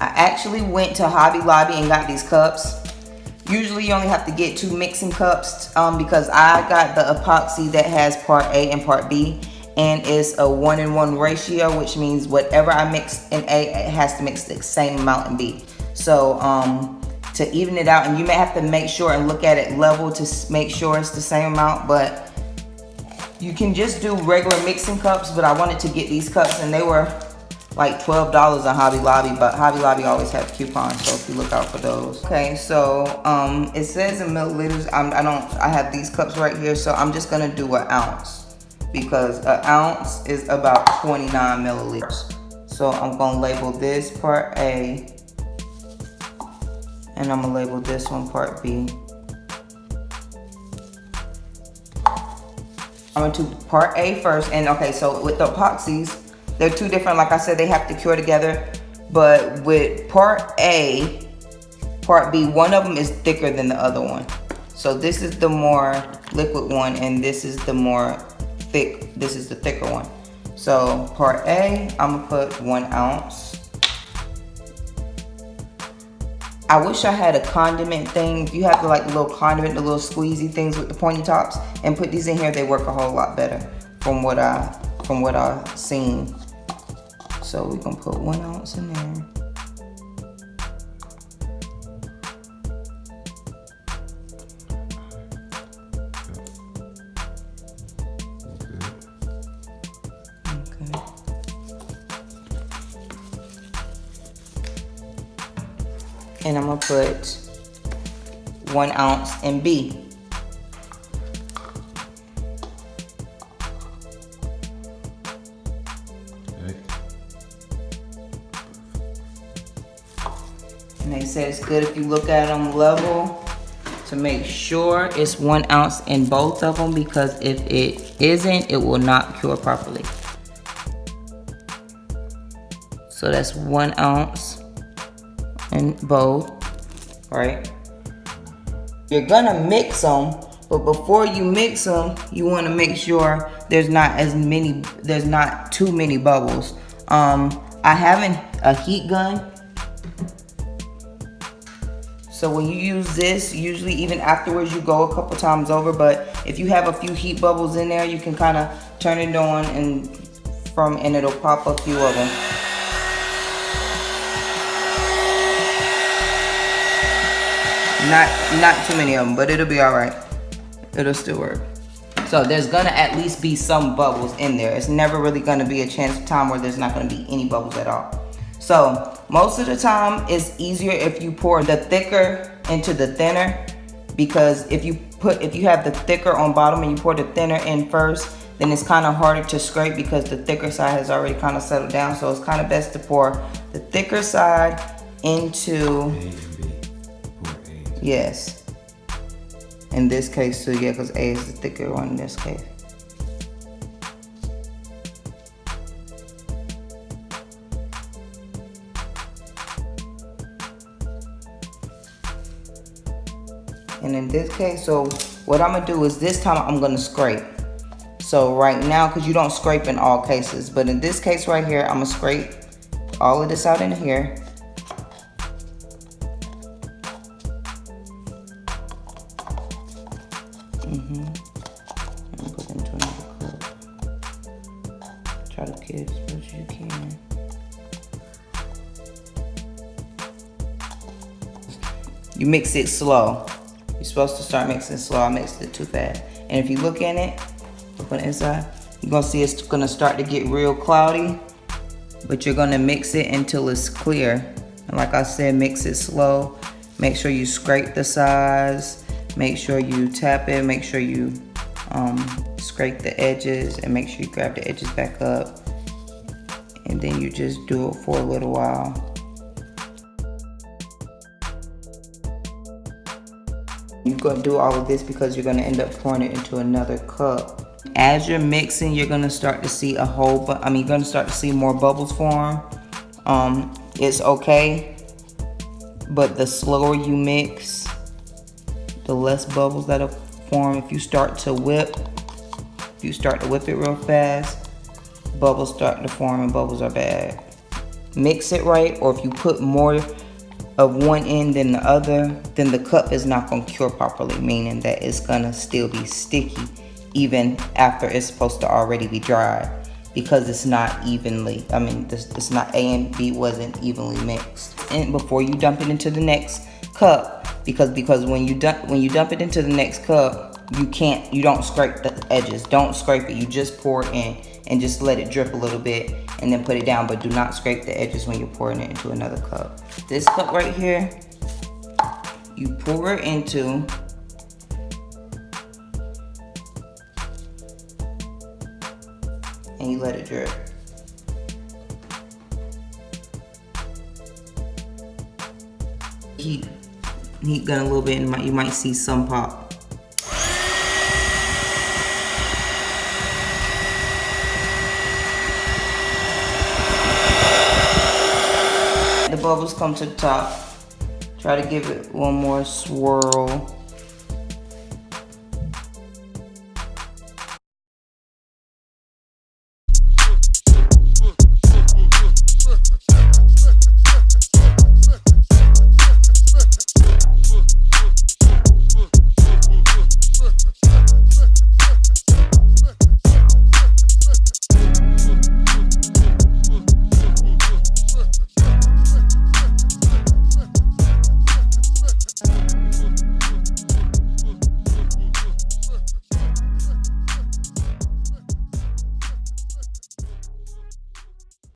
I actually went to Hobby Lobby and got these cups. Usually you only have to get 2 mixing cups because I got the epoxy that has part A and part B, and it's a 1-in-1 ratio, which means whatever I mix in A, it has to mix the same amount in B. So to even it out, and you may have to make sure and look at it level to make sure it's the same amount, but you can just do regular mixing cups. But I wanted to get these cups, and they were like $12 on Hobby Lobby, but Hobby Lobby always have coupons, so if you look out for those. Okay, so it says in milliliters. I have these cups right here, so I'm just gonna do an ounce because an ounce is about 29 milliliters. So I'm gonna label this part A, and I'm gonna label this one part B. I'm gonna do part A first, and okay, so with the epoxies, they're 2 different. Like I said, they have to cure together. But with part A, part B, one of them is thicker than the other one. So this is the more liquid one, and this is the more thick. This is the thicker one. So part A, I'm gonna put 1 ounce. I wish I had a condiment thing. If you have the like little condiment, the little squeezy things with the pointy tops, and put these in here, they work a whole lot better from what I've seen. So we're gonna put 1 ounce in there. Okay. And I'm gonna put 1 ounce in B. And they said it's good if you look at them level to make sure it's 1 ounce in both of them, because if it isn't, it will not cure properly. So that's 1 ounce in both, right? You're gonna mix them, but before you mix them, you wanna make sure there's not too many bubbles. I have a heat gun. So when you use this, usually even afterwards you go a couple times over, but if you have a few heat bubbles in there, you can kind of turn it on and it'll pop a few of them. Not too many of them, but it'll be all right. It'll still work. So there's gonna at least be some bubbles in there. It's never really gonna be a chance of time where there's not gonna be any bubbles at all. So most of the time it's easier if you pour the thicker into the thinner, because if you have the thicker on bottom and you pour the thinner in first, then it's kind of harder to scrape because the thicker side has already kind of settled down. So it's kind of best to pour the thicker side into, yes, in this case too, yeah, because A is the thicker one in this case. And in this case, so what I'm gonna do is this time I'm gonna scrape. So right now, because you don't scrape in all cases, but in this case right here, I'm gonna scrape all of this out in here. And put it into another cup. Try to get as much as you can. You mix it slow. You're supposed to start mixing slow. I mixed it too fast. And if you look in it, look on the inside, you're gonna see it's gonna start to get real cloudy, but you're gonna mix it until it's clear. And like I said, mix it slow. Make sure you scrape the sides. Make sure you tap it. Make sure you scrape the edges, and make sure you grab the edges back up. And then you just do it for a little while. You're gonna do all of this because you're gonna end up pouring it into another cup. As you're mixing, you're gonna start to see you're gonna start to see more bubbles form. It's okay, but the slower you mix, the less bubbles that'll form. If you start to whip it real fast, bubbles start to form, and bubbles are bad. mix it right, or if you put more of one end than the other, then the cup is not going to cure properly, meaning that it's going to still be sticky even after it's supposed to already be dried, because it's not evenly, it's not, A and B wasn't evenly mixed. And before you dump it into the next cup, because when you dump it into the next cup, you don't scrape the edges. Don't scrape it. You just pour it in and just let it drip a little bit and then put it down, but do not scrape the edges when you're pouring it into another cup. This cup right here, you pour it into, and you let it drip. Heat gun a little bit, and you might see some pop. The bubbles come to the top. Try to give it one more swirl.